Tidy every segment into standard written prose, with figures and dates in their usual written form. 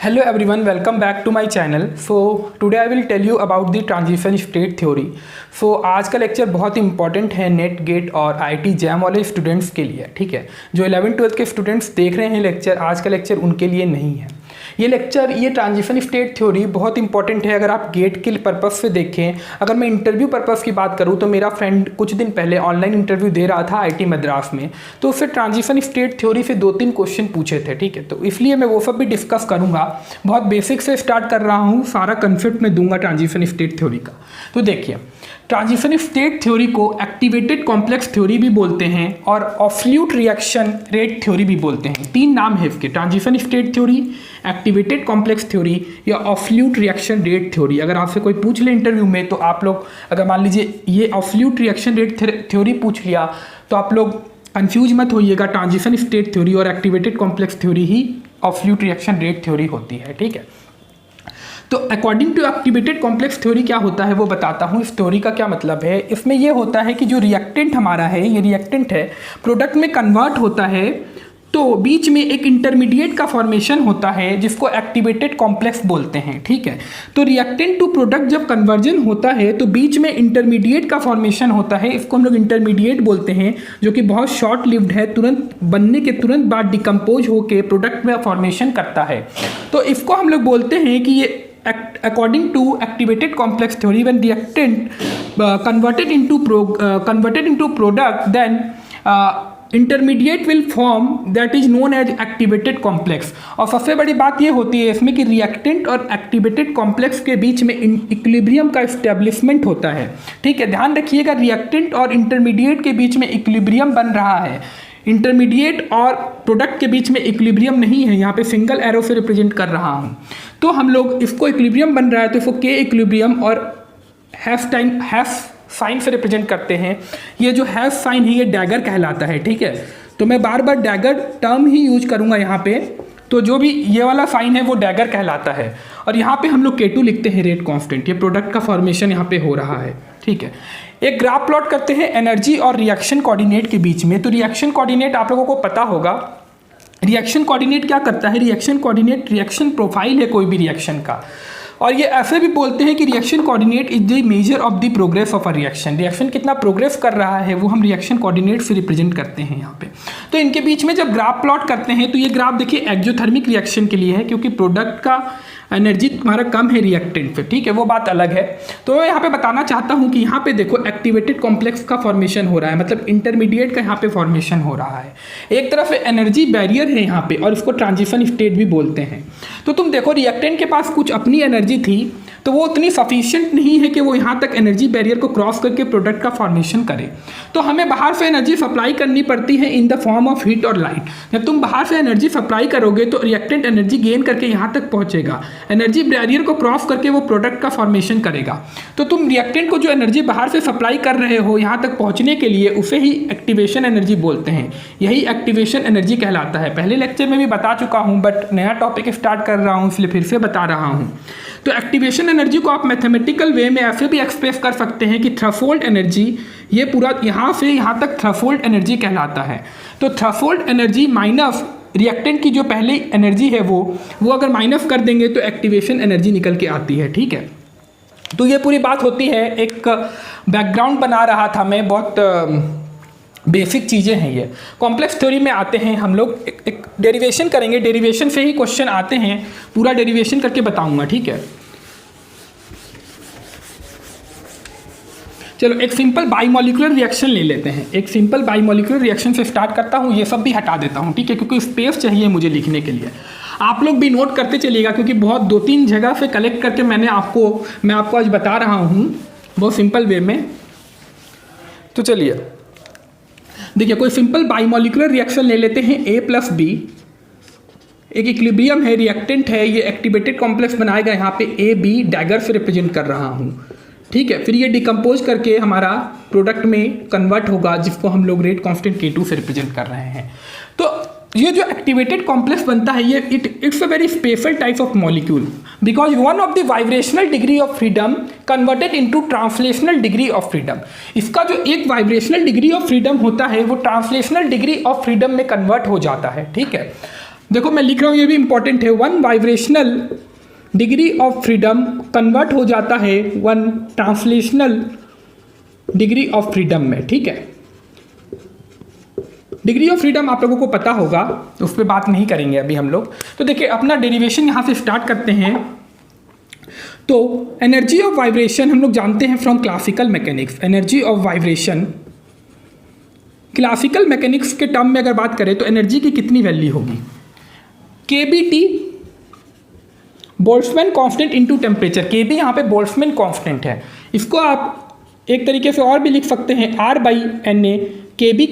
Hello everyone, welcome back to my channel. So today I will tell you about the transition state theory. So आज का lecture बहुत important है net gate और IT jam वाले students के लिए, ठीक है। जो 11th-12th के स्टूडेंट्स देख रहे हैं लेक्चर, आज का लेक्चर उनके लिए नहीं है। ये ट्रांजिशन स्टेट थ्योरी बहुत इंपॉर्टेंट है अगर आप गेट के पर्पज़ से देखें। अगर मैं इंटरव्यू पर्पज़ की बात करूं तो मेरा फ्रेंड कुछ दिन पहले ऑनलाइन इंटरव्यू दे रहा था आईटी मद्रास में, तो उससे ट्रांजिशन स्टेट थ्योरी से 2-3 क्वेश्चन पूछे थे, ठीक है। तो इसलिए मैं वो सब भी डिस्कस करूंगा। बहुत बेसिक से स्टार्ट कर रहा हूँ, सारा कंसेप्ट मैं दूंगा ट्रांजिशन स्टेट थ्योरी का। तो देखिए, ट्रांजिशन स्टेट थ्योरी को एक्टिवेटेड कॉम्प्लेक्स थ्योरी भी बोलते हैं और ऑब्सोल्यूट रिएक्शन रेट थ्योरी भी बोलते हैं। 3 नाम है इसके, transition state theory, activated complex theory या ऑब्सोल्यूट रिएक्शन रेट थ्योरी। अगर आपसे कोई पूछ ले इंटरव्यू में तो आप लोग, अगर मान लीजिए ये ऑब्सोल्यूट रिएक्शन रेट थ्योरी पूछ लिया तो आप लोग कंफ्यूज मत होइएगा, ट्रांजिशन स्टेट थ्योरी और एक्टिवेटेड कॉम्प्लेक्स थ्योरी ही ऑब्सोल्यूट रिएक्शन रेट थ्योरी होती है, ठीक है। तो according to activated complex theory क्या होता है वो बताता हूँ। इस थ्योरी का क्या मतलब है, इसमें ये होता है कि जो रिएक्टेंट हमारा है, ये रिएक्टेंट है, प्रोडक्ट में कन्वर्ट होता है तो बीच में एक इंटरमीडिएट का फॉर्मेशन होता है जिसको एक्टिवेटेड कॉम्प्लेक्स बोलते हैं, ठीक है। तो रिएक्टेंट टू प्रोडक्ट जब कन्वर्जन होता है तो बीच में इंटरमीडिएट का फॉर्मेशन होता है, इसको हम लोग इंटरमीडिएट बोलते हैं, जो कि बहुत शॉर्ट लिव्ड है, तुरंत बनने के तुरंत बाद डिकम्पोज होकर प्रोडक्ट में फॉर्मेशन करता है। तो इसको हम लोग बोलते हैं कि ये according to activated complex theory, when reactant converted into product, then intermediate will form that is known as activated complex। और सबसे बड़ी बात ये होती है इसमें कि रिएक्टेंट और एक्टिवेटेड कॉम्प्लेक्स के बीच में इक्विलिब्रियम का एस्टेब्लिशमेंट होता है, ठीक है। ध्यान रखिएगा, रिएक्टेंट और इंटरमीडिएट के बीच में इक्विलिब्रियम बन रहा है। इंटरमीडिएट और प्रोडक्ट के बीच में इक्विलिब्रियम नहीं है, यहाँ पे सिंगल एरो से रिप्रेजेंट कर रहा हूँ। तो हम लोग इसको इक्विलिब्रियम बन रहा है तो इसको के इक्विलिब्रियम और हैफ साइन से रिप्रेजेंट करते हैं। ये जो हैफ साइन है ये डैगर कहलाता है, ठीक है। तो मैं बार बार डैगर टर्म ही यूज करूँगा यहाँ पे। तो जो भी ये वाला साइन है वो डैगर कहलाता है और यहाँ पे हम लोग K2 लिखते हैं रेट कांस्टेंट। ये प्रोडक्ट का फॉर्मेशन यहाँ पे हो रहा है, ठीक है। एक ग्राफ प्लॉट करते हैं एनर्जी और रिएक्शन कोऑर्डिनेट के बीच में। तो रिएक्शन कोऑर्डिनेट आप लोगों को पता होगा, रिएक्शन कोऑर्डिनेट क्या करता है। रिएक्शन कोऑर्डिनेट रिएक्शन प्रोफाइल है कोई भी रिएक्शन का, और ये ऐसे भी बोलते हैं कि reaction coordinate is the measure of the progress of a reaction. Reaction कितना प्रोग्रेस कर रहा है वो हम रिएक्शन कोऑर्डिनेट से रिप्रेजेंट करते हैं यहाँ पे। तो इनके बीच में जब ग्राफ प्लॉट करते हैं तो ये ग्राफ देखिए एक्सोथर्मिक रिएक्शन के लिए है, क्योंकि प्रोडक्ट का एनर्जी तुम्हारा कम है रिएक्टेंट पे, ठीक है, वो बात अलग है। तो मैं यहाँ पे बताना चाहता हूँ कि यहाँ पे देखो एक्टिवेटेड कॉम्प्लेक्स का फॉर्मेशन हो रहा है, मतलब इंटरमीडिएट का यहाँ पे फॉर्मेशन हो रहा है। एक तरफ एनर्जी बैरियर है यहाँ पे और इसको ट्रांजिशन स्टेट भी बोलते हैं। तो तुम देखो रिएक्टेंट के पास कुछ अपनी एनर्जी थी तो वो उतनी सफिशिएंट नहीं है कि वो यहाँ तक एनर्जी बैरियर को क्रॉस करके प्रोडक्ट का फॉर्मेशन करे। तो हमें बाहर से एनर्जी सप्लाई करनी पड़ती है in the form of heat और लाइट। जब तुम बाहर से एनर्जी सप्लाई करोगे तो रिएक्टेंट एनर्जी गेन करके यहाँ तक पहुँचेगा, एनर्जी बैरियर को क्रॉस करके वो प्रोडक्ट का फॉर्मेशन करेगा। तो तुम रिएक्टेंट को जो एनर्जी बाहर से सप्लाई कर रहे हो यहाँ तक पहुँचने के लिए, उसे ही एक्टिवेशन एनर्जी बोलते हैं। यही एक्टिवेशन एनर्जी कहलाता है। पहले लेक्चर में भी बता चुका हूँ बट नया टॉपिक स्टार्ट कर रहा हूँ इसलिए फिर से बता रहा हूँ। तो एक्टिवेशन एनर्जी को आप मैथमेटिकल वे में ऐसे भी एक्सप्रेस कर सकते हैं कि थ्रेशोल्ड एनर्जी, ये पूरा यहाँ से यहाँ तक थ्रेशोल्ड एनर्जी कहलाता है। तो थ्रेशोल्ड एनर्जी माइनस रिएक्टेंट की जो पहले एनर्जी है वो अगर माइनस कर देंगे तो एक्टिवेशन एनर्जी निकल के आती है, ठीक है। तो ये पूरी बात होती है, एक बैकग्राउंड बना रहा था मैं, बहुत बेसिक चीज़ें हैं ये। कॉम्प्लेक्स थ्योरी में आते हैं हम लोग, एक डेरिवेशन करेंगे, डेरिवेशन से ही क्वेश्चन आते हैं, पूरा डेरिवेशन करके बताऊंगा, ठीक है। चलो एक सिंपल बाईमोलिकुलर रिएक्शन ले लेते हैं। एक सिंपल बाईमोलिकुलर रिएक्शन से स्टार्ट करता हूँ, ये सब भी हटा देता हूँ, ठीक है, क्योंकि स्पेस चाहिए मुझे लिखने के लिए। आप लोग भी नोट करते चलिएगा क्योंकि बहुत 2-3 जगह से कलेक्ट करके मैं आपको आज बता रहा हूँ बहुत सिंपल वे में। तो चलिए देखिए, कोई सिंपल बाईमोलिकुलर रिएक्शन ले लेते हैं A+B। एक इक्विलिब्रियम है, रिएक्टेंट है, ये एक्टिवेटेड कॉम्प्लेक्स बनाएगा, यहाँ पे AB डैगर से रिप्रेजेंट कर रहा हूँ, ठीक है। फिर ये डिकम्पोज करके हमारा प्रोडक्ट में कन्वर्ट होगा जिसको हम लोग रेट कांस्टेंट K2 से रिप्रेजेंट कर रहे हैं। तो ये जो एक्टिवेटेड कॉम्प्लेक्स बनता है ये it's a very special type of molecule because one of the vibrational degree of freedom converted into translational degree of freedom. इसका जो एक वाइब्रेशनल डिग्री ऑफ फ्रीडम होता है वो ट्रांसलेशनल डिग्री ऑफ फ्रीडम में कन्वर्ट हो जाता है, ठीक है। देखो मैं लिख रहा हूँ, ये भी इंपॉर्टेंट है। 1 vibrational degree of freedom convert हो जाता है 1 ट्रांसलेशनल डिग्री ऑफ फ्रीडम में, ठीक है। डिग्री ऑफ फ्रीडम आप लोगों को पता होगा, तो उस पर बात नहीं करेंगे अभी हम लोग। तो देखिए अपना डेरिवेशन यहाँ से स्टार्ट करते हैं। तो एनर्जी ऑफ वाइब्रेशन हम लोग जानते हैं from classical mechanics. Energy of vibration classical mechanics के टर्म में अगर बात करें तो एनर्जी की कितनी वैल्यू होगी, KBT Boltzmann constant into temperature. KB यहाँ पे बोल्ट्जमैन कांस्टेंट है, इसको आप एक तरीके से और भी लिख सकते हैं R/NA। KB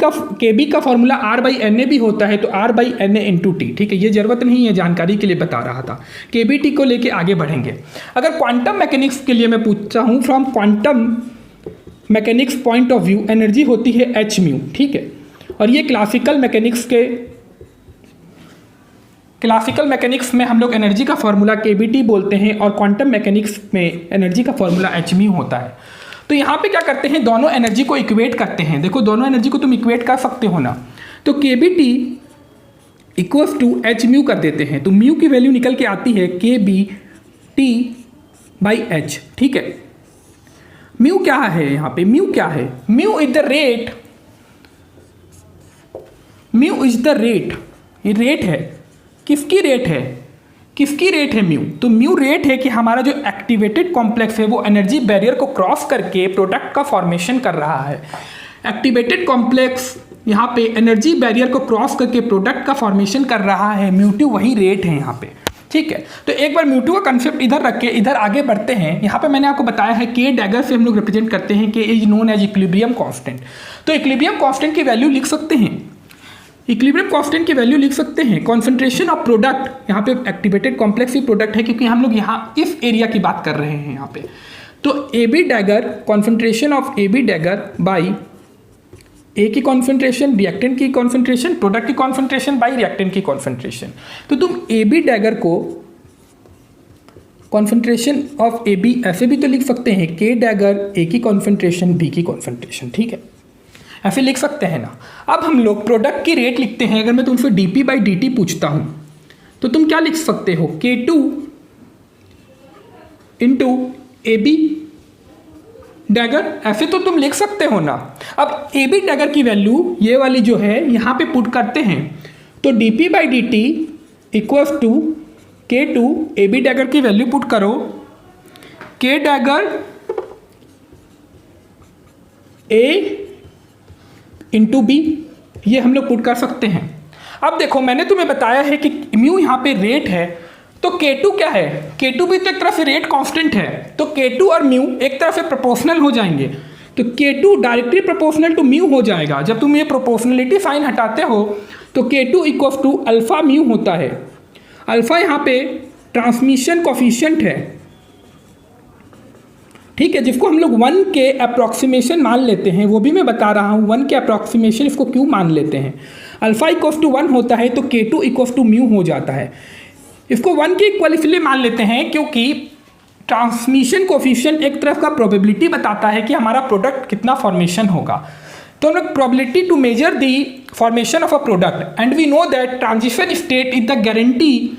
का फॉर्मूला R/NA भी होता है, तो R/NA इंटू T, ठीक है। ये जरूरत नहीं है, जानकारी के लिए बता रहा था। KBT को लेके आगे बढ़ेंगे। अगर क्वांटम मैकेनिक्स के लिए मैं पूछता हूँ, from quantum mechanics point of view energy होती है hν, ठीक है। और ये क्लासिकल मैकेनिक्स में हम लोग एनर्जी का फॉर्मूला KBT बोलते हैं, और क्वांटम मैकेनिक्स में एनर्जी का फॉर्मूला hν होता है। तो यहाँ पे क्या करते हैं, दोनों एनर्जी को इक्वेट करते हैं। देखो दोनों एनर्जी को तुम इक्वेट कर सकते हो ना, तो KBT इक्वल्स टू hν कर देते हैं, तो म्यू की वैल्यू निकल के आती है KBT/h, ठीक है। म्यू क्या है यहाँ पे, म्यू क्या है, म्यू इज द रेट, ये रेट है, किसकी रेट है म्यू। तो म्यू रेट है कि हमारा जो एक्टिवेटेड कॉम्प्लेक्स है वो एनर्जी बैरियर को क्रॉस करके प्रोडक्ट का फॉर्मेशन कर रहा है। एक्टिवेटेड कॉम्प्लेक्स यहाँ पे एनर्जी बैरियर को क्रॉस करके प्रोडक्ट का फॉर्मेशन कर रहा है, म्यू2 वही रेट है यहाँ पे, ठीक है। तो एक बार म्यू2 का कंसेप्ट इधर रख के इधर आगे बढ़ते हैं। यहाँ पे मैंने आपको बताया है K डैगर से हम लोग रिप्रेजेंट करते हैं, K is known as equilibrium constant. तो इक्विलिब्रियम कांस्टेंट की वैल्यू लिख सकते हैं, कॉन्सेंट्रेशन ऑफ प्रोडक्ट, यहाँ पे एक्टिवेटेड कॉम्प्लेक्स ही प्रोडक्ट है क्योंकि हम लोग यहाँ इस एरिया की बात कर रहे हैं यहाँ पे। तो AB dagger, concentration of AB dagger by A की कॉन्सेंट्रेशन, रिएक्टेंट की कॉन्सेंट्रेशन, प्रोडक्ट की कॉन्सेंट्रेशन बाई रिएक्टेंट की कॉन्सेंट्रेशन। तो तुम AB डैगर को कॉन्सेंट्रेशन ऑफ AB ऐसे भी तो लिख सकते हैं, K डैगर A की कॉन्सेंट्रेशन B की कॉन्सेंट्रेशन, ठीक है, ऐसे लिख सकते हैं ना। अब हम लोग प्रोडक्ट की रेट लिखते हैं। अगर मैं तुमसे dP/dt पूछता हूं तो तुम क्या लिख सकते हो, K2 इंटू AB डैगर, ऐसे तो तुम लिख सकते हो ना। अब AB डैगर की वैल्यू ये वाली जो है यहाँ पे पुट करते हैं, तो dP/dt equals to K2, AB dagger की वैल्यू पुट करो, K dagger A into B, ये हम लोग पुट कर सकते हैं। अब देखो मैंने तुम्हें बताया है कि म्यू यहाँ पे रेट है, तो K2 क्या है, K2 भी तो एक तरह से रेट कांस्टेंट है, तो K2 और म्यू एक तरह से प्रोपोर्शनल हो जाएंगे, तो K2 directly proportional to mu हो जाएगा। जब तुम ये प्रोपोर्शनलिटी साइन हटाते हो तो K2 equals to alpha mu होता है। अल्फा यहाँ पे ट्रांसमिशन कोफिशिएंट है, ठीक है, जिसको हम लोग 1 के अप्रॉक्सीमेशन मान लेते हैं, वो भी मैं बता रहा हूँ 1 के अप्रॉक्सीमेशन इसको क्यों मान लेते हैं। अल्फा इक्वल्स टू 1 होता है तो K2 इक्वल्स टू म्यू हो जाता है। इसको 1 के इक्वल इसलिए मान लेते हैं क्योंकि ट्रांसमिशन कोफिशिएंट एक तरफ का प्रोबेबिलिटी बताता है कि हमारा प्रोडक्ट कितना फॉर्मेशन होगा। तो हम लोग probability to measure the formation of a product and we know that transition state is the guarantee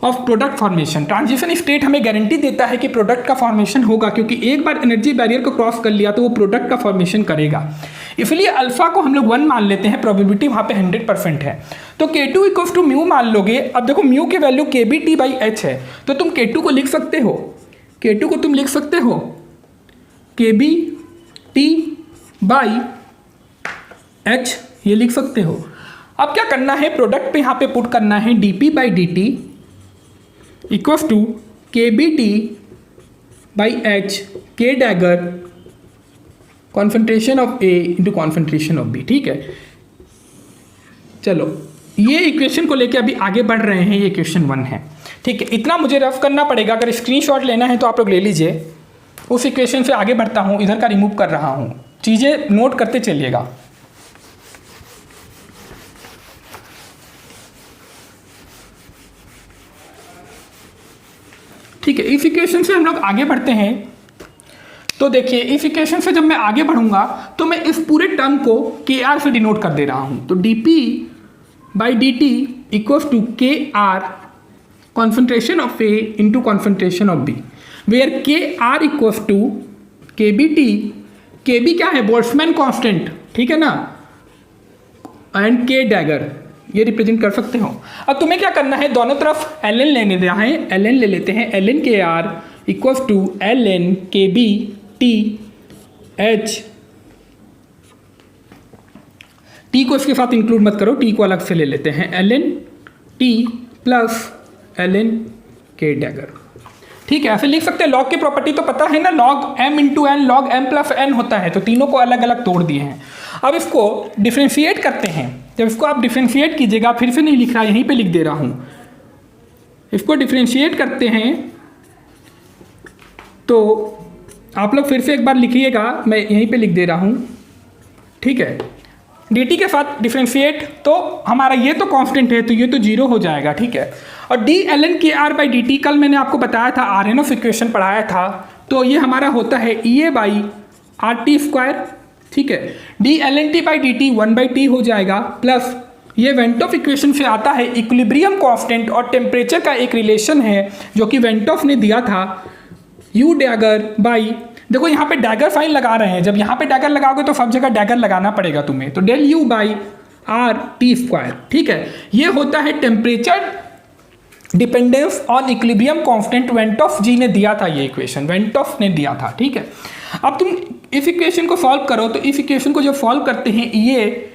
of product formation. Transition state हमें गारंटी देता है कि प्रोडक्ट का फॉर्मेशन होगा, क्योंकि एक बार एनर्जी बैरियर को क्रॉस कर लिया तो वो प्रोडक्ट का फॉर्मेशन करेगा। इसलिए अल्फा को हम लोग 1 मान लेते हैं, प्रोबेबिलिटी वहाँ पे 100% है। तो K2 इक्वल्स टू म्यू मान लोगे। अब देखो म्यू की वैल्यू KBT/h है, तो तुम K2 को लिख सकते हो, K2 को तुम लिख सकते हो KBT/h, ये लिख सकते हो। अब क्या करना है, प्रोडक्ट पे यहाँ पे पुट करना है dP/dt equals to KBT/h, K dagger concentration of A into concentration of B, ठीक है। चलो ये इक्वेशन को लेके अभी आगे बढ़ रहे हैं, ये इक्वेशन 1 है, ठीक है। इतना मुझे रफ करना पड़ेगा, अगर स्क्रीनशॉट लेना है तो आप लोग ले लीजिए। उस इक्वेशन से आगे बढ़ता हूँ, इधर का रिमूव कर रहा हूँ, चीज़ें नोट करते चलिएगा। ठीक है, इस इक्वेशन से हम लोग आगे बढ़ते हैं। तो देखिए इस इक्वेशन से जब मैं आगे बढ़ूंगा तो मैं इस पूरे टर्म को KR से डिनोट कर दे रहा हूं। तो dP/dt equals to Kr concentration of A into concentration of B, where Kr equals to KBT, KB क्या है, बोल्ट्जमैन कांस्टेंट, ठीक है ना, एंड K डैगर, ये रिप्रेजेंट कर सकते हो। अब तुम्हें क्या करना है, दोनों तरफ ln लेने देना है, ln ले लेते हैं, ln Kr equals to ln KB T H, T को इसके साथ इंक्लूड मत करो, T को अलग से ले लेते हैं, ln T plus ln K dagger, ठीक है। ऐसे लिख सकते हैं। लॉग की प्रॉपर्टी तो पता है ना, log m into n log m plus n होता है, तो तीनों को अलग अलग तोड़ दिए हैं। अब इसको डिफ्रेंशिएट करते हैं, जब इसको आप डिफ्रेंशिएट कीजिएगा, फिर से नहीं लिख रहा, यहीं पे लिख दे रहा हूँ, इसको डिफ्रेंशिएट करते हैं तो आप लोग फिर से एक बार लिखिएगा, मैं यहीं पे लिख दे रहा हूँ, ठीक है। dt के साथ डिफ्रेंशिएट तो हमारा ये तो कांस्टेंट है, तो ये तो जीरो हो जाएगा, ठीक है। और d ln Kr by dt कल मैंने आपको बताया था, आर ऑफ इक्वेशन पढ़ाया था, तो ये हमारा होता है EA बाई RT स्क्वायर, ठीक है। d ln t by dt 1/t हो जाएगा, प्लस ये वेंटॉफ इक्वेशन से आता है इक्विलिब्रियम कांस्टेंट और टेम्परेचर का एक रिलेशन है जो कि वेंटॉफ ने दिया था, U डैगर बाई, देखो यहाँ पे डैगर साइन लगा रहे हैं, जब यहाँ पे डैगर लगाओगे तो सब जगह डैगर लगाना पड़ेगा तुम्हें, तो del U by RT square, ठीक है। ये होता है temperature dependence on equilibrium constant, Van't Hoff ji ने दिया था, ये इक्वेशन वेंटॉफ ने दिया था, ठीक है। अब तुम इस इक्वेशन को सॉल्व करो, तो इस इक्वेशन को जब सॉल्व करते हैं, ये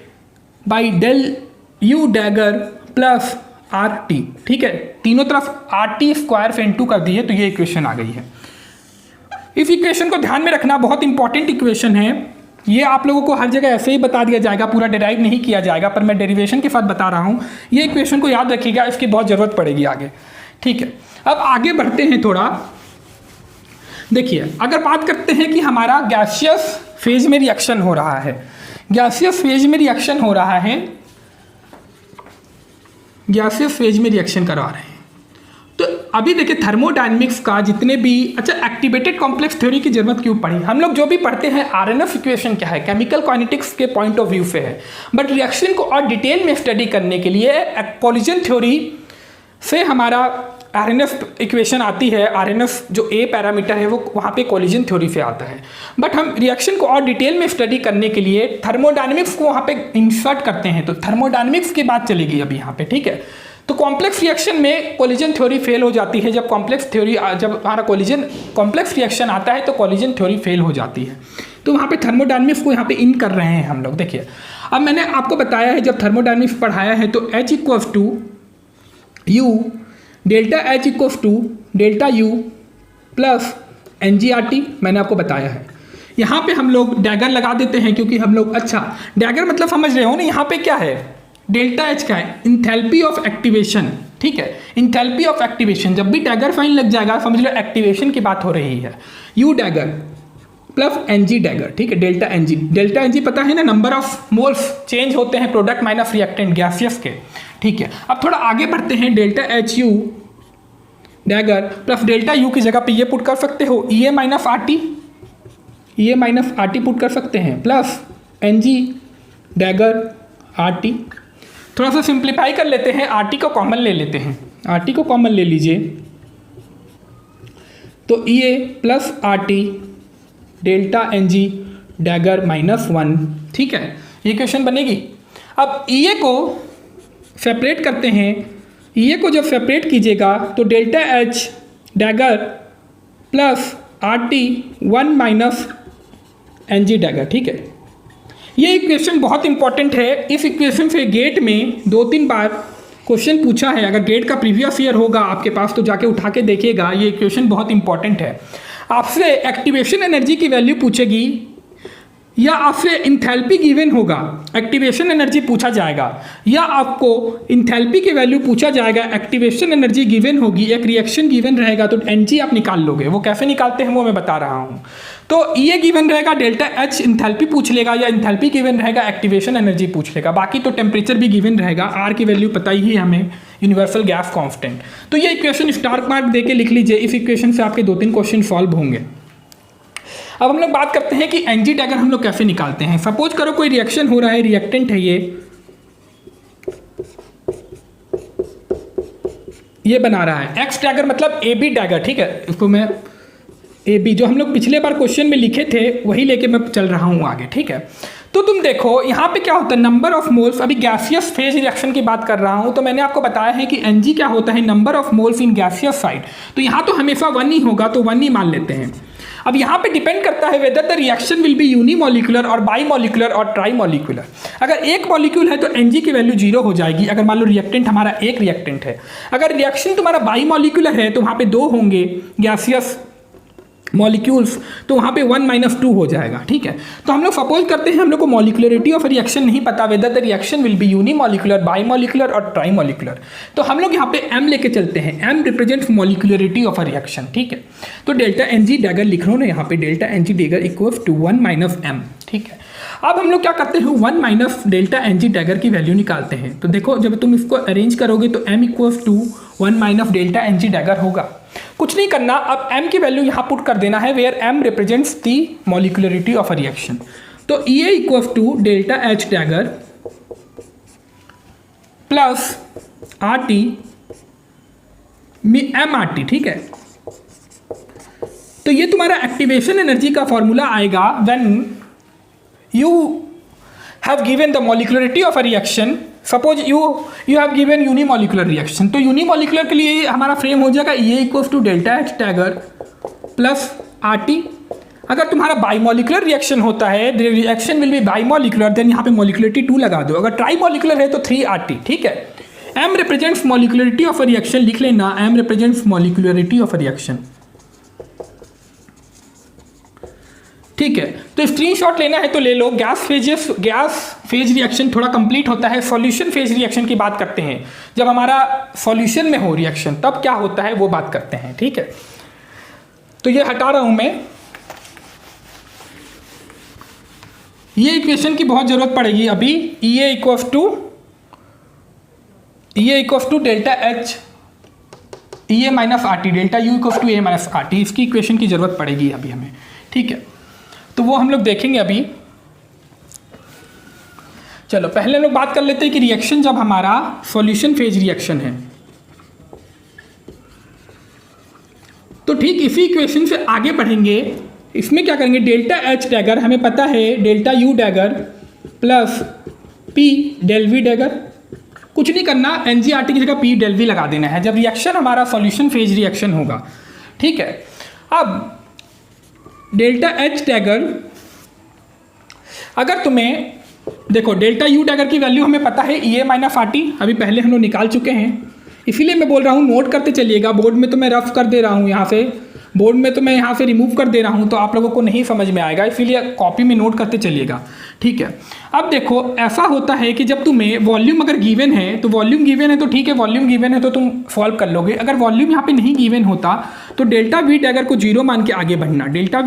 by del U dagger plus RT, ठीक है, तीनों तरफ RT स्क्वायर से इनटू कर दिए, तो ये इक्वेशन आ गई है। इस इक्वेशन को ध्यान में रखना, बहुत इंपॉर्टेंट इक्वेशन है, ये आप लोगों को हर जगह ऐसे ही बता दिया जाएगा, पूरा डिराइव नहीं किया जाएगा, पर मैं डेरिवेशन के साथ बता रहा हूँ। ये इक्वेशन को याद रखिएगा, इसकी बहुत ज़रूरत पड़ेगी आगे, ठीक है। अब आगे बढ़ते हैं थोड़ा, देखिए अगर बात करते हैं कि हमारा गैसियस फेज में रिएक्शन हो रहा है, गैसियस फेज में रिएक्शन हो रहा है, गैसियस फेज में रिएक्शन करवा रहे हैं, तो अभी देखिए थर्मोडायनेमिक्स का जितने भी, अच्छा एक्टिवेटेड कॉम्प्लेक्स थ्योरी की जरूरत क्यों पड़ी, हम लोग जो भी पढ़ते हैं आरएनएफ इक्वेशन क्या है, केमिकल काइनेटिक्स के पॉइंट ऑफ व्यू से है, बट रिएक्शन को और डिटेल में स्टडी करने के लिए कोलिजन थ्योरी से हमारा आरएनएफ इक्वेशन आती है। आरएनएफ जो ए पैरामीटर है वो वहाँ पे कोलिजन थ्योरी से आता है, बट हम रिएक्शन को और डिटेल में स्टडी करने के लिए थर्मोडायनेमिक्स को वहाँ पे इंसर्ट करते हैं, तो थर्मोडायनेमिक्स की बात चलेगी अभी यहाँ पे, ठीक है। तो कॉम्प्लेक्स रिएक्शन में कोलिजन थ्योरी फेल हो जाती है, जब हमारा कॉम्प्लेक्स रिएक्शन आता है तो कोलिजन थ्योरी फेल हो जाती है, तो वहाँ पे थर्मोडायनेमिक्स को यहाँ पे इन कर रहे हैं हम लोग। देखिए अब मैंने आपको बताया है, जब थर्मोडायनेमिक्स पढ़ाया है, तो H equals to U delta H equals to delta U plus NGRT, मैंने आपको बताया है। यहाँ पे हम लोग डैगर लगा देते हैं, क्योंकि हम लोग, अच्छा डैगर मतलब समझ रहे हो ना, यहाँ पे क्या है, डेल्टा H का है इंथैल्पी ऑफ एक्टिवेशन, ठीक है, इंथैल्पी ऑफ एक्टिवेशन, जब भी डैगर साइन लग जाएगा समझ लो एक्टिवेशन की बात हो रही है, U dagger plus NG dagger, ठीक है, डेल्टा NG पता है ना, नंबर ऑफ मोल्स चेंज होते हैं प्रोडक्ट माइनस रिएक्टेंट गैसियस के, ठीक है। अब थोड़ा आगे बढ़ते हैं, delta HU dagger plus delta U की जगह पे ये पुट कर सकते हो EA माइनस RT पुट कर सकते हैं, प्लस NG डैगर RT, थोड़ा सा सिंप्लीफाई कर लेते हैं, RT को कॉमन ले लेते हैं, RT को कॉमन ले लीजिए, तो EA plus RT delta NG dagger -1, ठीक है, ये क्वेश्चन बनेगी। अब EA को सेपरेट करते हैं, EA को जब सेपरेट कीजिएगा तो delta H dagger plus RT 1 minus NG dagger, ठीक है। ये इक्वेशन बहुत इंपॉर्टेंट है, इस इक्वेशन से गेट में 2-3 बार क्वेश्चन पूछा है, अगर गेट का प्रीवियस ईयर होगा आपके पास तो जाके उठा के देखिएगा, ये इक्वेशन बहुत इंपॉर्टेंट है। आपसे एक्टिवेशन एनर्जी की वैल्यू पूछेगी या आपसे इंथैल्पी गिवन होगा, एक्टिवेशन एनर्जी पूछा जाएगा, या आपको इंथैल्पी की वैल्यू पूछा जाएगा, एक्टिवेशन एनर्जी गिवन होगी, एक रिएक्शन गिवन रहेगा, तो NG आप निकाल लोगे। वो कैसे निकालते हैं वो मैं बता रहा हूँ। तो EA गिवन रहेगा, डेल्टा H इंथैल्पी पूछ लेगा, या इंथैल्पी गिवन रहेगा, एक्टिवेशन एनर्जी पूछ लेगा, बाकी तो टेम्परेचर भी गिवन रहेगा, R की वैल्यू पता ही है हमें, यूनिवर्सल गैस कांस्टेंट। तो ये इक्वेशन स्टार मार्क दे के लिख लीजिए, इस इक्वेशन से आपके 2-3 क्वेश्चन सॉल्व होंगे। अब हम लोग बात करते हैं कि NG डैगर हम लोग कैसे निकालते हैं। सपोज करो कोई रिएक्शन हो रहा है, रिएक्टेंट है ये, ये बना रहा है एक्स डैगर मतलब ए बी डैगर, ठीक है। इसको मैं ए बी जो हम लोग पिछले बार क्वेश्चन में लिखे थे वही लेके मैं चल रहा हूँ आगे, ठीक है। तो तुम देखो यहाँ पे क्या होता है, नंबर ऑफ मोल्स, अभी गैसियस फेज रिएक्शन की बात कर रहा हूँ, तो मैंने आपको बताया है कि Ng क्या होता है, number of moles in gaseous side. तो यहाँ तो हमेशा 1 ही होगा, तो 1 ही मान लेते हैं। अब यहाँ पे डिपेंड करता है whether the reaction will B unimolecular और बाईमोलिकुलर और ट्राईमोलिकुलर। अगर एक मॉलिक्यूल है तो Ng की वैल्यू 0 हो जाएगी, अगर मान लो रिएक्टेंट हमारा एक रिएक्टेंट है। अगर रिएक्शन तुम्हारा बाईमोलिकुलर है तो वहाँ पे 2 होंगे गैसियस मॉलिक्यूल्स, तो वहाँ पे 1 - 2 हो जाएगा, ठीक है। तो हम लोग सपोज करते हैं हम लोग को मॉलिकुलरिटी ऑफ रिएक्शन नहीं पता, whether the reaction will B unimolecular, bimolecular और ट्राईमोलिकुलर। तो हम लोग यहाँ पे m लेके चलते हैं, m represents molecularity of a reaction, ठीक है। तो डेल्टा Ng डैगर लिख रहा हूँ ना यहाँ पे, delta Ng dagger equals to 1 - m, ठीक है। अब हम लोग क्या करते हैं, 1 - डेल्टा Ng डैगर की वैल्यू निकालते हैं। तो देखो जब तुम इसको अरेंज करोगे तो m equals to 1 - delta Ng dagger होगा। कुछ नहीं करना, अब m की वैल्यू यहाँ पुट कर देना है, where m represents the molecularity of a reaction. तो EA equals to delta H dagger plus RT mRT, ठीक है। तो ये तुम्हारा एक्टिवेशन एनर्जी का फॉर्मूला आएगा when you have given the molecularity of a reaction, suppose you have given unimolecular reaction। तो unimolecular के लिए हमारा फ्रेम हो जाएगा EA equals to delta H dagger plus RT। अगर तुम्हारा बाईमोलिकुलर रिएक्शन होता है, reaction will be bimolecular, then यहाँ पे मोलिकुलरिटी 2 लगा दो। अगर ट्राईमोलिकुलर है तो 3RT, ठीक है। M represents molecularity of a reaction, लिख लेना M represents molecularity of a reaction, ठीक है। तो स्क्रीनशॉट लेना है तो ले लो। गैस फेज रिएक्शन थोड़ा कंप्लीट होता है, सॉल्यूशन फेज रिएक्शन की बात करते हैं। जब हमारा सॉल्यूशन में हो रिएक्शन तब क्या होता है वो बात करते हैं, ठीक है। तो ये हटा रहा हूं मैं, ये इक्वेशन की बहुत जरूरत पड़ेगी अभी। EA equals to delta H EA - RT, delta U equals to A - RT, इसकी इक्वेशन की जरूरत पड़ेगी अभी हमें, ठीक है। तो वो हम लोग देखेंगे अभी। चलो पहले लोग बात कर लेते हैं कि रिएक्शन जब हमारा सॉल्यूशन फेज रिएक्शन है, तो ठीक इसी इक्वेशन से आगे बढ़ेंगे। इसमें क्या करेंगे, डेल्टा H डैगर हमें पता है, delta U dagger plus P del V dagger. कुछ नहीं करना, NG/RT की जगह P डेल V लगा देना है जब रिएक्शन हमारा सॉल्यूशन फेज रिएक्शन होगा, ठीक है। अब डेल्टा H डैगर, अगर तुम्हें देखो डेल्टा U डैगर की वैल्यू हमें पता है EA - RT, अभी पहले हम लोग निकाल चुके हैं, इसीलिए मैं बोल रहा हूँ नोट करते चलिएगा। बोर्ड में तो मैं रफ कर दे रहा हूँ, यहाँ से बोर्ड में तो मैं यहाँ से रिमूव कर दे रहा हूँ, तो आप लोगों को नहीं समझ में आएगा, इसीलिए कॉपी में नोट करते चलिएगा, ठीक है। अब देखो ऐसा होता है कि जब तुम्हें वॉल्यूम अगर गिवन है तो वॉल्यूम गिवन है तो ठीक है, वॉल्यूम गिवन है तो तुम सॉल्व कर लोगे। अगर वॉल्यूम यहाँ पे नहीं गिवन होता तो डेल्टा V डैगर को 0 मान के आगे बढ़ना, डेल्टा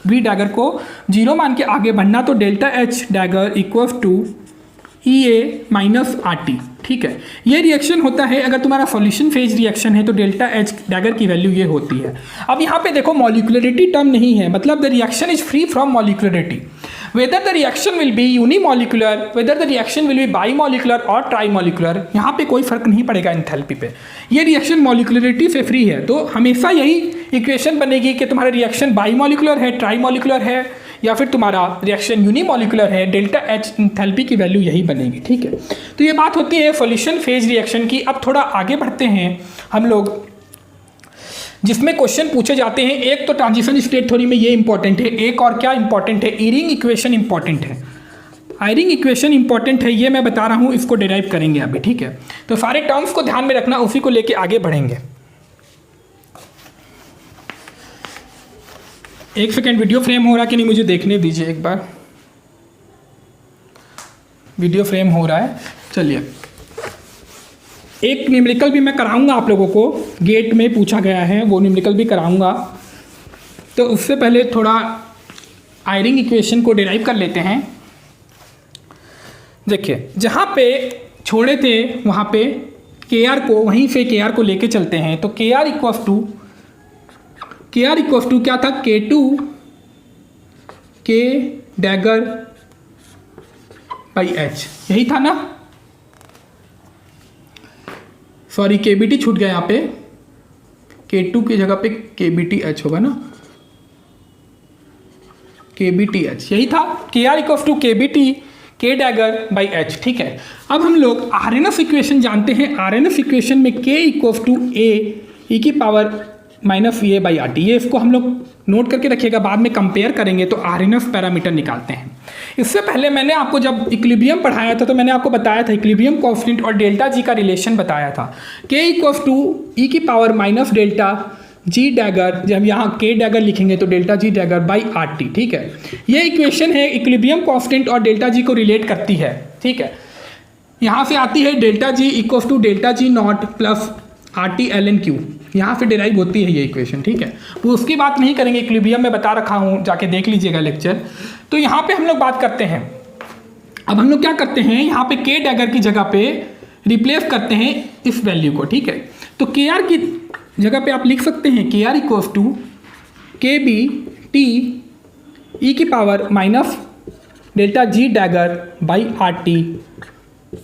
V डैगर को 0 मान के आगे बढ़ना। तो delta H dagger equals to EA - RT, ठीक है। ये रिएक्शन होता है अगर तुम्हारा सॉल्यूशन फेज रिएक्शन है तो डेल्टा H डैगर की वैल्यू ये होती है। अब यहाँ पे देखो मॉलिकुलरिटी टर्म नहीं है, मतलब the reaction is free from molecularity, whether the reaction will B unimolecular, whether the reaction will be bimolecular और ट्राईमोलिकुलर, यहाँ पे कोई फर्क नहीं पड़ेगा एंथैल्पी पे। ये रिएक्शन मॉलिकुलरिटी से फ्री है, तो हमेशा यही इक्वेशन बनेगी कि तुम्हारा रिएक्शन बाईमोलिकुलर है, ट्राईमोलिकुलर है, या फिर तुम्हारा रिएक्शन यूनिमोलिकुलर है, डेल्टा H एंथैल्पी की वैल्यू यही बनेगी, ठीक है। तो ये बात होती है सॉल्यूशन फेज रिएक्शन की। अब थोड़ा आगे बढ़ते हैं हम लोग, जिसमें क्वेश्चन पूछे जाते हैं। एक तो ट्रांजिशन स्टेट थ्योरी में ये इंपॉर्टेंट है, एक और क्या इंपॉर्टेंट है, ईरिंग इक्वेशन इंपॉर्टेंट है। आयरिंग इक्वेशन इंपॉर्टेंट है, ये मैं बता रहा हूँ, इसको डिराइव करेंगे अभी, ठीक है। तो सारे टर्म्स को ध्यान में रखना, उसी को लेके आगे बढ़ेंगे। एक सेकेंड, वीडियो फ्रेम हो रहा है कि नहीं मुझे देखने दीजिए एक बार। वीडियो फ्रेम हो रहा है, चलिए। एक न्यूमेरिकल भी मैं कराऊंगा आप लोगों को, गेट में पूछा गया है, वो न्यूमेरिकल भी कराऊंगा। तो उससे पहले थोड़ा आयरिंग इक्वेशन को डिराइव कर लेते हैं। देखिए जहाँ पे छोड़े थे वहाँ पे KR को, वहीं से KR को लेके चलते हैं। तो KR इक्वल्स टू क्या था, K2 K dagger by H, यही था ना। सॉरी KBT छूट गया यहाँ पे, K2 की जगह पे KBTH होगा ना, KBTH यही था, KR equal to KBT K dagger by H। ठीक है, अब हम लोग RNF इक्वेशन जानते हैं। RNF इक्वेशन में K equal to A e की power minus A by R T, ये इसको हम लोग नोट करके रखिएगा, बाद में कंपेयर करेंगे तो RNF पैरामीटर निकालते हैं। इससे पहले मैंने आपको जब इक्विलिब्रियम पढ़ाया था तो मैंने आपको बताया था इक्विलिब्रियम कांस्टेंट और डेल्टा जी का रिलेशन बताया था। K इक्वल टू ई की power minus delta G dagger, जब यहाँ K डैगर लिखेंगे तो delta G dagger by R T. ठीक है, ये इक्वेशन है इक्विलिब्रियम कांस्टेंट और डेल्टा जी को रिलेट करती है। ठीक है, यहाँ से आती है delta G equal to delta G naught plus R T L N Q, यहाँ से डिराइव होती है ये इक्वेशन। ठीक है, तो उसकी बात नहीं करेंगे, इक्विलिब्रियम में बता रखा हूँ, जाके देख लीजिएगा लेक्चर। तो यहाँ पे हम लोग बात करते हैं, अब हम लोग क्या करते हैं, यहाँ पे K डैगर की जगह पे रिप्लेस करते हैं इस वैल्यू को। ठीक है, तो KR की जगह पे आप लिख सकते हैं KR इक्वल टू KBT ई की power minus delta G dagger by R T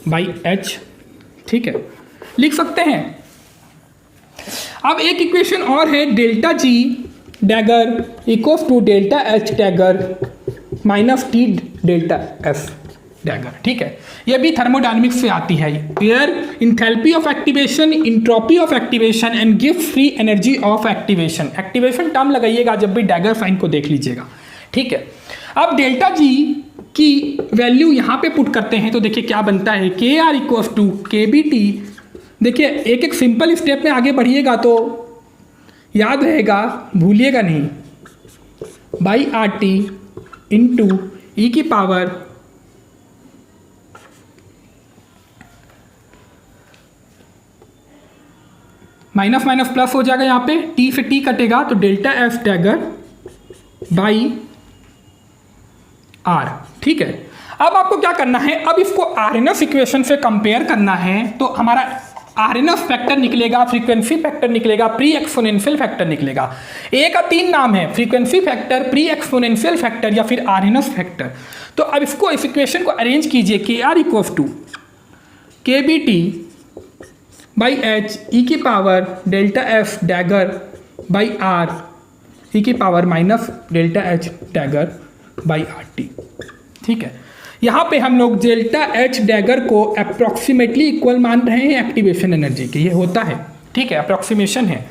by H. ठीक है, लिख सकते हैं। अब एक इक्वेशन और है delta G dagger equal to delta H dagger minus T delta F dagger. ठीक है, ये भी थर्मोडायनेमिक्स से आती है। Where enthalpy of activation, entropy of activation and गिव free energy of activation. Activation term लगाइएगा जब भी डैगर साइन को देख लीजिएगा। ठीक है, अब डेल्टा जी की वैल्यू यहाँ पे पुट करते हैं तो देखिए क्या बनता है, KR इक्वल टू KBT। देखिए एक एक सिंपल स्टेप में आगे बढ़िएगा तो याद रहेगा, भूलिएगा नहीं, बाई आर टी इंटू ई की पावर माइनस माइनस प्लस हो जाएगा, यहाँ पे T से T कटेगा तो delta F dagger by R। ठीक है, अब आपको क्या करना है, अब इसको RNF इक्वेशन से कंपेयर करना है तो हमारा RNF फैक्टर निकलेगा, फ्रीक्वेंसी फैक्टर निकलेगा, प्री एक्सपोनेंशियल फैक्टर निकलेगा। ए का 3 नाम है, frequency factor, pre exponential factor या फिर RNF फैक्टर। तो अब इसको इस इक्वेशन को अरेंज कीजिए, KR equal to KBT by H e की power delta F dagger by R e की power minus delta H dagger by R T. ठीक है, यहाँ पे हम लोग डेल्टा एच डैगर को अप्रॉक्सीमेटली इक्वल मान रहे हैं एक्टिवेशन एनर्जी के, ये होता है। ठीक है, अप्रॉक्सीमेशन है।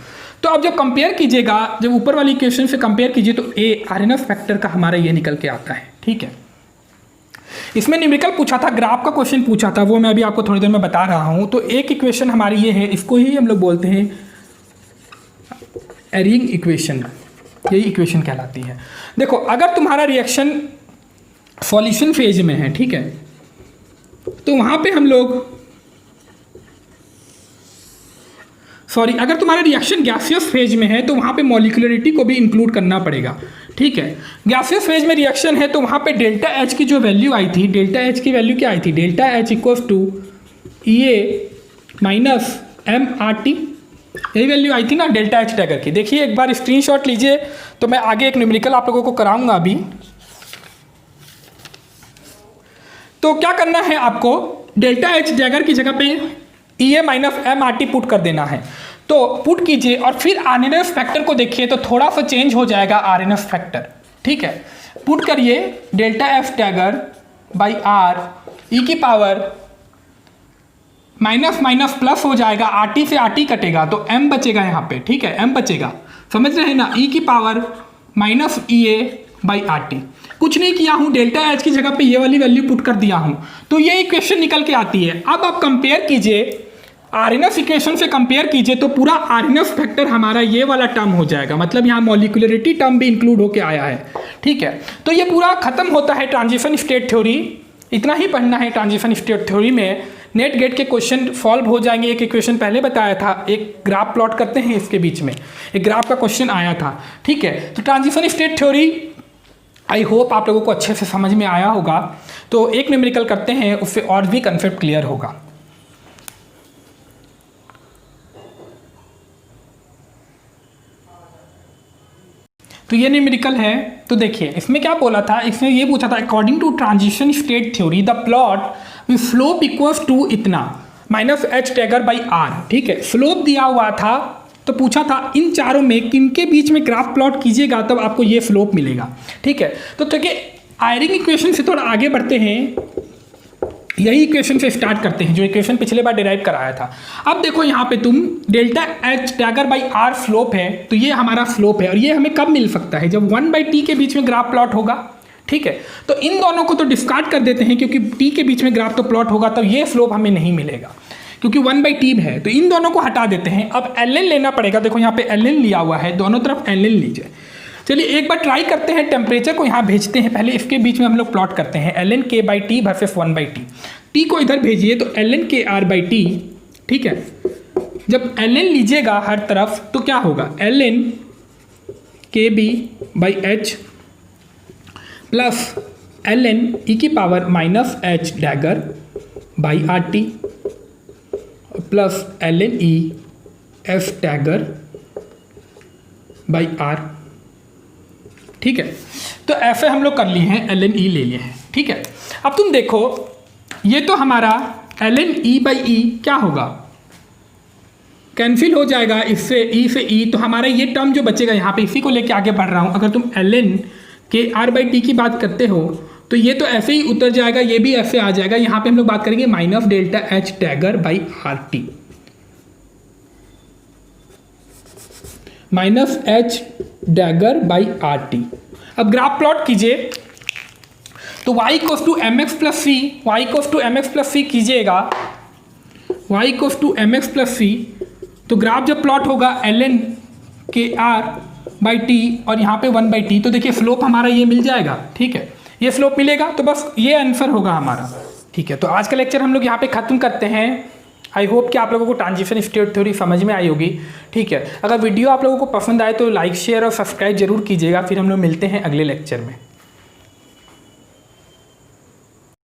तो अब जब कंपेयर कीजिएगा, जब ऊपर वाली इक्वेशन से कंपेयर कीजिए तो ए RNF फैक्टर का हमारा ये निकल के आता है। ठीक है, इसमें न्यूमेरिकल पूछा था, ग्राफ का क्वेश्चन पूछा था, वो मैं अभी आपको थोड़ी देर में बता रहा हूँ। तो एक इक्वेशन हमारी ये है, इसको ही हम लोग बोलते हैं एरिंग इक्वेशन, यही इक्वेशन कहलाती है। देखो अगर तुम्हारा रिएक्शन सॉल्यूशन फेज में है, ठीक है, तो वहाँ पे हम लोग अगर तुम्हारा रिएक्शन गैसियस फेज में है तो वहाँ पे मॉलिक्यूलरिटी को भी इंक्लूड करना पड़ेगा। ठीक है, गैसियस फेज में रिएक्शन है तो वहाँ पे डेल्टा एच की जो वैल्यू आई थी, डेल्टा एच की वैल्यू क्या आई थी, delta H equal to EA minus MRT, यही वैल्यू आई थी ना डेल्टा एच डैगर की। देखिए एक बार स्क्रीनशॉट लीजिए, तो मैं आगे एक न्यूमेरिकल आप लोगों को कराऊंगा अभी। तो क्या करना है आपको, डेल्टा एच डैगर की जगह पे EA माइनस MRT पुट कर देना है। तो पुट कीजिए और फिर RNF फैक्टर को देखिए तो थोड़ा सा चेंज हो जाएगा RNF फैक्टर। ठीक है, पुट करिए delta F dagger by R ई की पावर माइनस माइनस प्लस हो जाएगा, RT से RT कटेगा तो M बचेगा यहाँ पे। ठीक है, M बचेगा, समझ रहे हैं ना, ई की power minus EA by RT। कुछ नहीं किया हूँ, डेल्टा एच की जगह पे ये वाली वैल्यू पुट कर दिया हूँ तो ये इक्वेशन निकल के आती है। अब आप कंपेयर कीजिए, RNF इक्वेशन से कंपेयर कीजिए तो पूरा RNF फैक्टर हमारा ये वाला टर्म हो जाएगा, मतलब यहाँ मॉलिक्यूलरिटी टर्म भी इंक्लूड होके आया है। ठीक है, तो ये पूरा खत्म होता है ट्रांजिशन स्टेट थ्योरी। इतना ही पढ़ना है ट्रांजिशन स्टेट थ्योरी में, नेट गेट के क्वेश्चन सॉल्व हो जाएंगे। एक इक्वेशन पहले बताया था, एक ग्राफ प्लॉट करते हैं इसके बीच में, एक ग्राफ का क्वेश्चन आया था। ठीक है, तो transition state theory I hope आप लोगों को अच्छे से समझ में आया होगा। तो एक न्यूमेरिकल करते हैं, उससे और भी कंसेप्ट क्लियर होगा। तो ये न्यूमेरिकल है, तो देखिए इसमें क्या बोला था, इसमें ये पूछा था according to transition state theory the plot with slope equals to इतना, minus H dagger by R, ठीक है। स्लोप दिया हुआ था तो पूछा था इन चारों में किनके बीच में ग्राफ प्लॉट कीजिएगा तब आपको ये स्लोप मिलेगा, ठीक है। तो देखिए आयरिंग इक्वेशन से थोड़ा आगे बढ़ते हैं, यही इक्वेशन से स्टार्ट करते हैं जो इक्वेशन पिछले बार डिराइव कराया था। अब देखो यहाँ पे तुम delta H dagger by R slope है, तो ये हमारा स्लोप है और ये हमें कब मिल सकता है, जब 1/t के बीच में ग्राफ प्लॉट होगा, ठीक है। तो इन दोनों को तो डिस्कार्ड कर देते हैं क्योंकि t के बीच में ग्राफ तो प्लॉट होगा, तो ये स्लोप हमें नहीं मिलेगा क्योंकि 1/t है, तो इन दोनों को हटा देते हैं। अब ln लेना पड़ेगा, देखो यहाँ पे ln लिया हुआ है, दोनों तरफ ln लीजिए। चलिए एक बार ट्राई करते हैं, टेम्परेचर को यहाँ भेजते हैं, पहले इसके बीच में हम लोग प्लॉट करते हैं ln k/t versus 1/t। t को इधर भेजिए तो ln kr/t, ठीक है। जब ln लीजिएगा हर तरफ तो क्या होगा, ln kb/h plus ln e⁻⁻h dagger by RT plus ln e f tagger by r, ठीक है। तो ऐसे हम लोग कर लिए हैं, ln e ले लिए हैं, ठीक है। अब तुम देखो ये तो हमारा ln e/e क्या होगा, कैंसिल हो जाएगा इससे, e से e, तो हमारा ये टर्म जो बचेगा यहाँ पे, इसी को लेके आगे बढ़ रहा हूँ। अगर तुम ln के r/t की बात करते हो तो ये तो ऐसे ही उतर जाएगा, ये भी ऐसे आ जाएगा। यहाँ पे हम लोग बात करेंगे minus delta H dagger by RT, minus H dagger by RT। अब ग्राफ प्लॉट कीजिए तो y equals to mx plus C, y equals to mx plus C कीजिएगा, y equals to mx plus C, तो graph जब plot होगा ln के r/t और यहाँ पे 1/t, तो देखिए स्लोप हमारा ये मिल जाएगा, ठीक है। ये स्लोप मिलेगा तो बस ये आंसर होगा हमारा, ठीक है। तो आज का लेक्चर हम लोग यहाँ पे ख़त्म करते हैं। आई होप कि आप लोगों को ट्रांजिशन स्टेट थ्योरी समझ में आई होगी, ठीक है। अगर वीडियो आप लोगों को पसंद आए तो लाइक शेयर और सब्सक्राइब जरूर कीजिएगा। फिर हम लोग मिलते हैं अगले लेक्चर में।